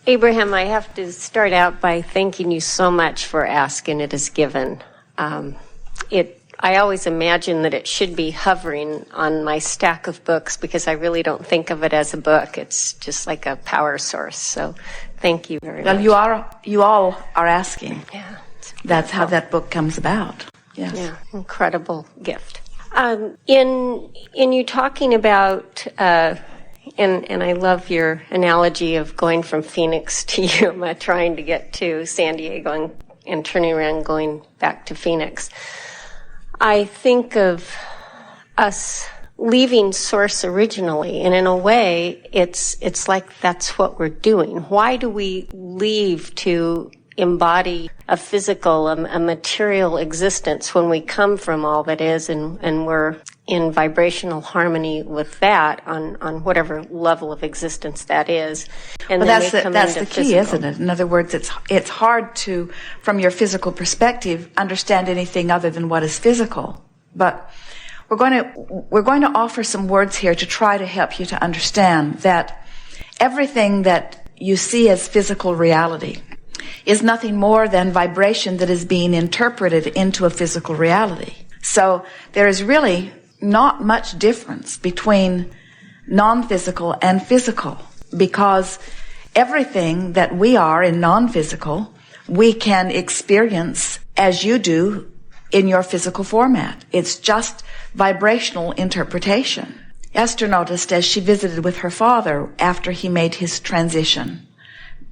Abraham, I have to start out by thanking you so much for Ask and It Is Given. I always imagine that it should be hovering on my stack of books because I really don't think of it as a book. It's just like a power source. So thank you very much. Well, you all are asking. Yeah. That's how that book comes about. Yes. Yeah, incredible gift. In you talking about, and I love your analogy of going from Phoenix to Yuma, trying to get to San Diego and turning around going back to Phoenix. I think of us leaving Source originally, and in a way, it's like that's what we're doing. Why do we leave to embody a physical, a material existence when we come from all that is, and we're in vibrational harmony with that on whatever level of existence that is? And well, that's the key, physical. isn't it? In other words, it's hard to, from your physical perspective, understand anything other than what is physical. But we're going to offer some words here to try to help you to understand that everything that you see as physical reality is nothing more than vibration that is being interpreted into a physical reality. So there is really not much difference between non-physical and physical, because everything that we are in non-physical, we can experience as you do in your physical format. It's just vibrational interpretation. Esther noticed as she visited with her father after he made his transition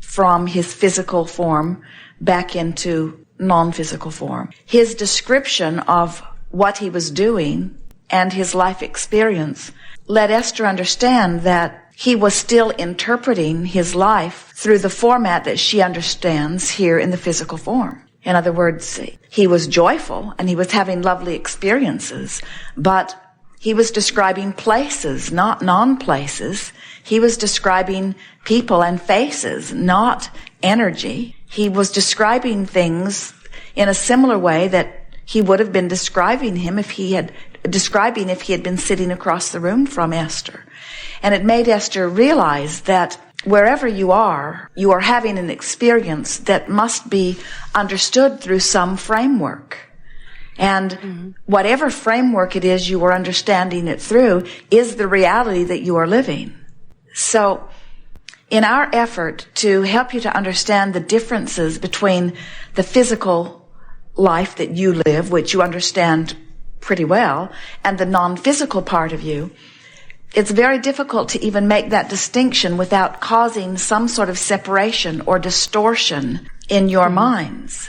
from his physical form back into non-physical form. His description of what he was doing and his life experience let Esther understand that he was still interpreting his life through the format that she understands here in the physical form. In other words, he was joyful and he was having lovely experiences, but he was describing places, not non-places. He was describing people and faces, not energy. He was describing things in a similar way that he would have been describing if he had been sitting across the room from Esther. And it made Esther realize that wherever you are having an experience that must be understood through some framework. And whatever framework it is you are understanding it through is the reality that you are living. So in our effort to help you to understand the differences between the physical life that you live, which you understand pretty well, and the non-physical part of you, it's very difficult to even make that distinction without causing some sort of separation or distortion in your minds.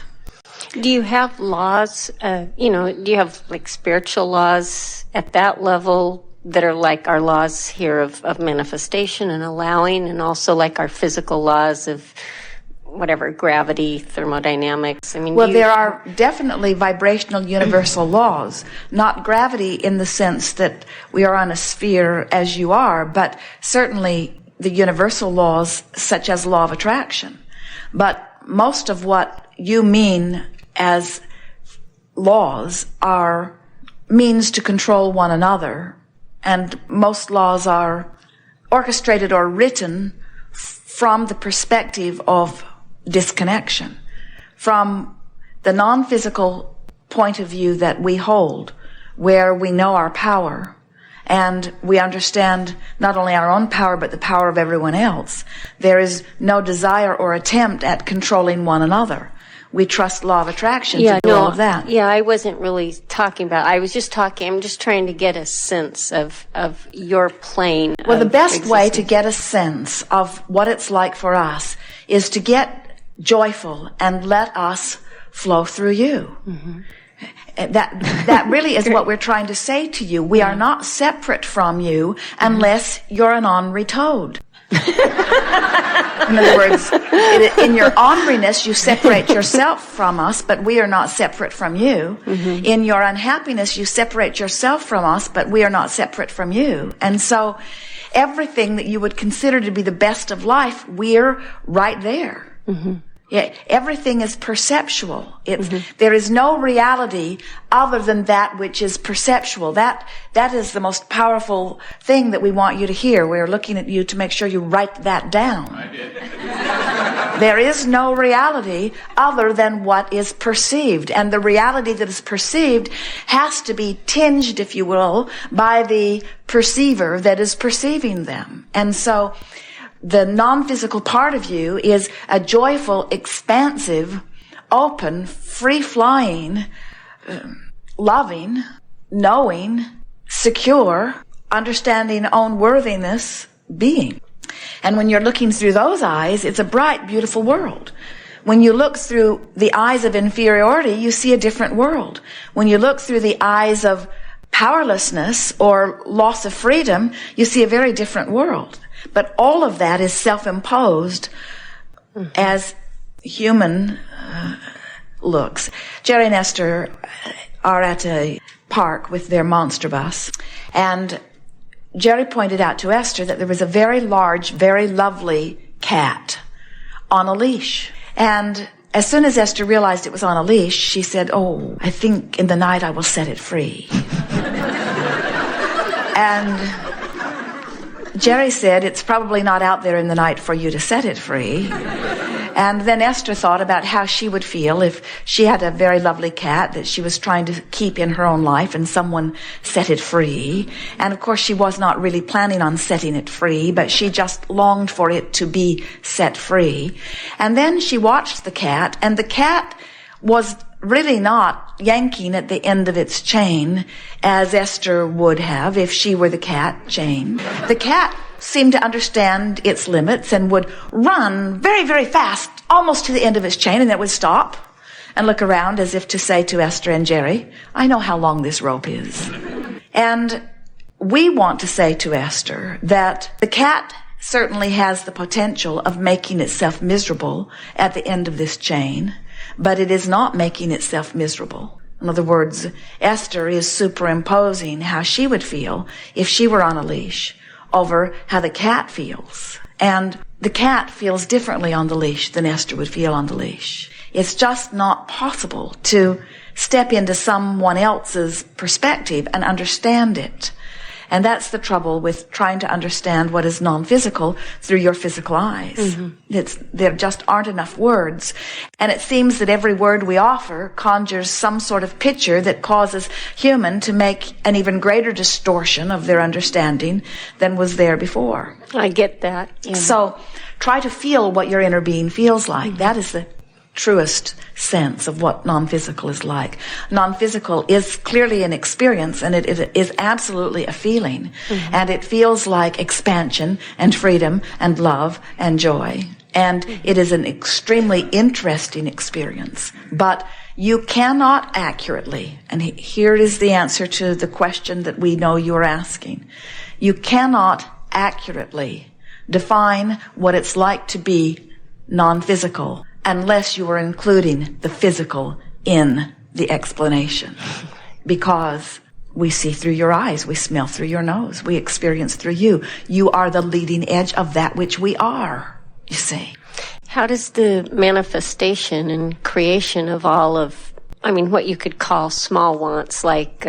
Do you have laws, do you have like spiritual laws at that level that are like our laws here of manifestation and allowing, and also like our physical laws of whatever, gravity, thermodynamics? I mean, well, there are definitely vibrational universal laws, not gravity in the sense that we are on a sphere as you are, but certainly the universal laws such as law of attraction. But most of what you mean as laws are means to control one another, and most laws are orchestrated or written from the perspective of disconnection, from the non-physical point of view that we hold, where we know our power and we understand not only our own power but the power of everyone else. There is no desire or attempt at controlling one another. We trust law of attraction to do all of that. Yeah, I wasn't really talking about, I'm just trying to get a sense of your plane. Well, the best way to get a sense of what it's like for us is to get joyful and let us flow through you. Mm-hmm. That really is what we're trying to say to you. We are not separate from you unless you're an ornery toad. In other words, in your orneriness, you separate yourself from us, but we are not separate from you. Mm-hmm. In your unhappiness, you separate yourself from us, but we are not separate from you. And so everything that you would consider to be the best of life, we're right there. Mm-hmm. Yeah, everything is perceptual. There is no reality other than that which is perceptual. That is the most powerful thing that we want you to hear. We're looking at you to make sure you write that down. I did. There is no reality other than what is perceived. And the reality that is perceived has to be tinged, if you will, by the perceiver that is perceiving them. And so the non-physical part of you is a joyful, expansive, open, free-flying, loving, knowing, secure, understanding own worthiness being. And when you're looking through those eyes, it's a bright, beautiful world. When you look through the eyes of inferiority, you see a different world. When you look through the eyes of powerlessness or loss of freedom, you see a very different world. But all of that is self-imposed as human looks. Jerry and Esther are at a park with their monster bus, and Jerry pointed out to Esther that there was a very large, very lovely cat on a leash. And as soon as Esther realized it was on a leash, she said, "Oh, I think in the night I will set it free." And Jerry said, "It's probably not out there in the night for you to set it free." And then Esther thought about how she would feel if she had a very lovely cat that she was trying to keep in her own life and someone set it free. And of course she was not really planning on setting it free, but she just longed for it to be set free. And then she watched the cat, and the cat was really not yanking at the end of its chain as Esther would have if she were the cat chained. The cat seemed to understand its limits and would run very, very fast, almost to the end of its chain, and it would stop and look around as if to say to Esther and Jerry, "I know how long this rope is." And we want to say to Esther that the cat certainly has the potential of making itself miserable at the end of this chain, but it is not making itself miserable. In other words, Esther is superimposing how she would feel if she were on a leash over how the cat feels. And the cat feels differently on the leash than Esther would feel on the leash. It's just not possible to step into someone else's perspective and understand it. And that's the trouble with trying to understand what is non-physical through your physical eyes. Mm-hmm. There just aren't enough words. And it seems that every word we offer conjures some sort of picture that causes human to make an even greater distortion of their understanding than was there before. I get that. Yeah. So try to feel what your inner being feels like. Mm-hmm. That is the truest sense of what non-physical is like. Non-physical is clearly an experience, and it is absolutely a feeling. Mm-hmm. And it feels like expansion and freedom and love and joy. And it is an extremely interesting experience. But you cannot accurately, and here is the answer to the question that we know you are asking. You cannot accurately define what it's like to be non-physical unless you are including the physical in the explanation. Because we see through your eyes, we smell through your nose, we experience through you. You are the leading edge of that which we are, you see. How does the manifestation and creation of all of, what you could call small wants, like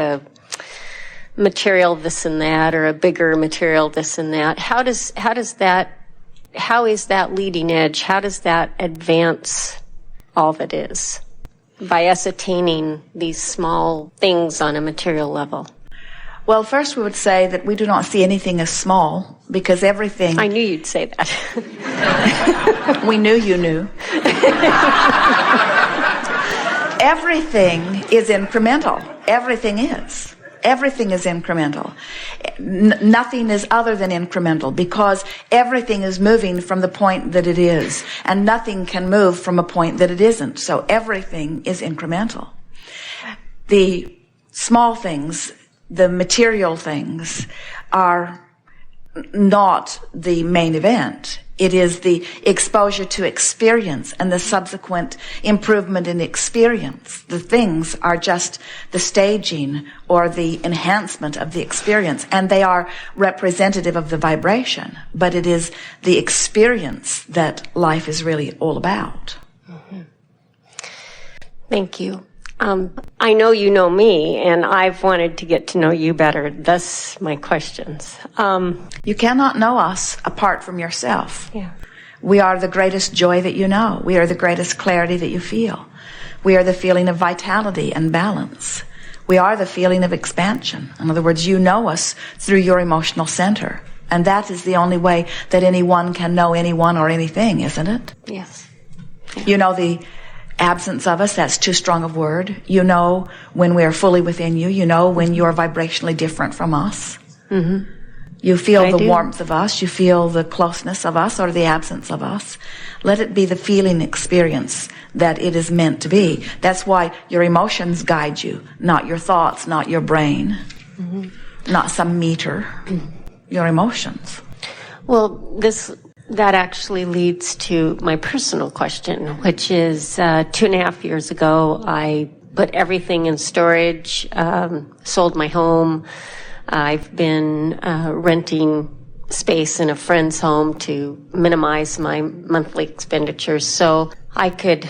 material this and that, or a bigger material this and that, how is that leading edge? How does that advance all that is by us attaining these small things on a material level? Well, first we would say that we do not see anything as small because everything... I knew you'd say that. We knew you knew. Everything is incremental. Everything is. Everything is incremental. Nothing is other than incremental because everything is moving from the point that it is, and nothing can move from a point that it isn't. So everything is incremental. The small things, the material things, are not the main event. It is the exposure to experience and the subsequent improvement in experience. The things are just the staging or the enhancement of the experience, and they are representative of the vibration. But it is the experience that life is really all about. Mm-hmm. Thank you. I know you know me, and I've wanted to get to know you better. Thus, my questions. You cannot know us apart from yourself. Yeah. We are the greatest joy that you know. We are the greatest clarity that you feel. We are the feeling of vitality and balance. We are the feeling of expansion. In other words, you know us through your emotional center. And that is the only way that anyone can know anyone or anything, isn't it? Yes. Yeah. You know the absence of us, that's too strong a word. You know when we are fully within you. You know when you are vibrationally different from us. Mm-hmm. You feel the do. warmth of us. You feel the closeness of us or the absence of us. Let it be the feeling experience that it is meant to be. That's why your emotions guide you, not your thoughts, not your brain, not some meter. Your emotions. Well, that actually leads to my personal question, which is 2.5 years ago, I put everything in storage, sold my home. I've been renting space in a friend's home to minimize my monthly expenditures so I could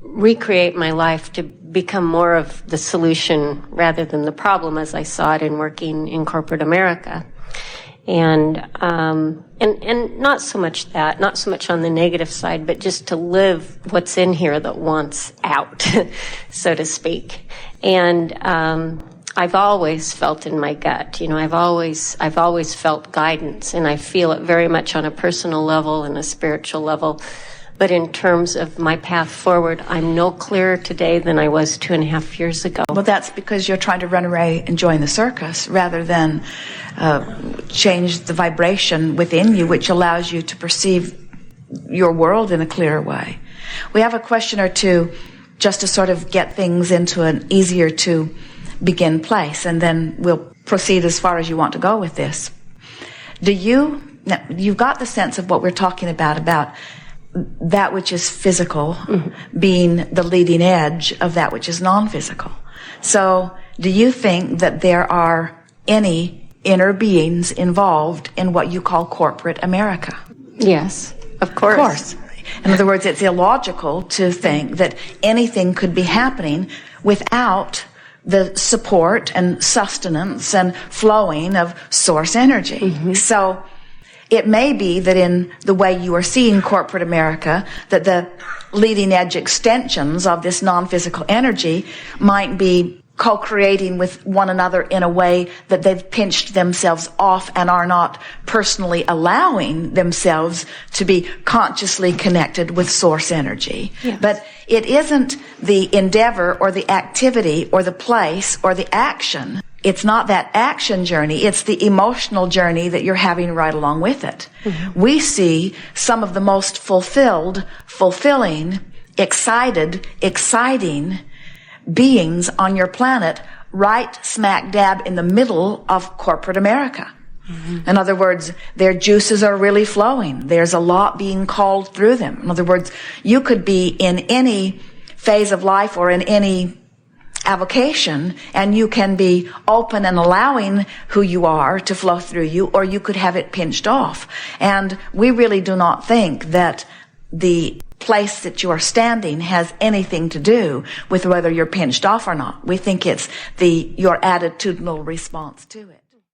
recreate my life to become more of the solution rather than the problem as I saw it in working in corporate America. And not so much that, not so much on the negative side, but just to live what's in here that wants out, so to speak. And I've always felt in my gut, I've always felt guidance, and I feel it very much on a personal level and a spiritual level. But in terms of my path forward, I'm no clearer today than I was 2.5 years ago. Well, that's because you're trying to run away and join the circus rather than change the vibration within you, which allows you to perceive your world in a clearer way. We have a question or two just to sort of get things into an easier to begin place, and then we'll proceed as far as you want to go with this. Now, you've got the sense of what we're talking about that which is physical being the leading edge of that which is non-physical. So, do you think that there are any inner beings involved in what you call corporate America? Yes, of course. Of course. In other words, it's illogical to think that anything could be happening without the support and sustenance and flowing of source energy. So, it may be that in the way you are seeing corporate America, that the leading edge extensions of this non-physical energy might be co-creating with one another in a way that they've pinched themselves off and are not personally allowing themselves to be consciously connected with source energy. Yes. But it isn't the endeavor or the activity or the place or the action. It's not that action journey, it's the emotional journey that you're having right along with it. We see some of the most fulfilling, exciting beings on your planet right smack dab in the middle of corporate America. In other words, their juices are really flowing. There's a lot being called through them. In other words, you could be in any phase of life or in any avocation, and you can be open and allowing who you are to flow through you, or you could have it pinched off. And we really do not think that the place that you are standing has anything to do with whether you're pinched off or not. We think it's your attitudinal response to it.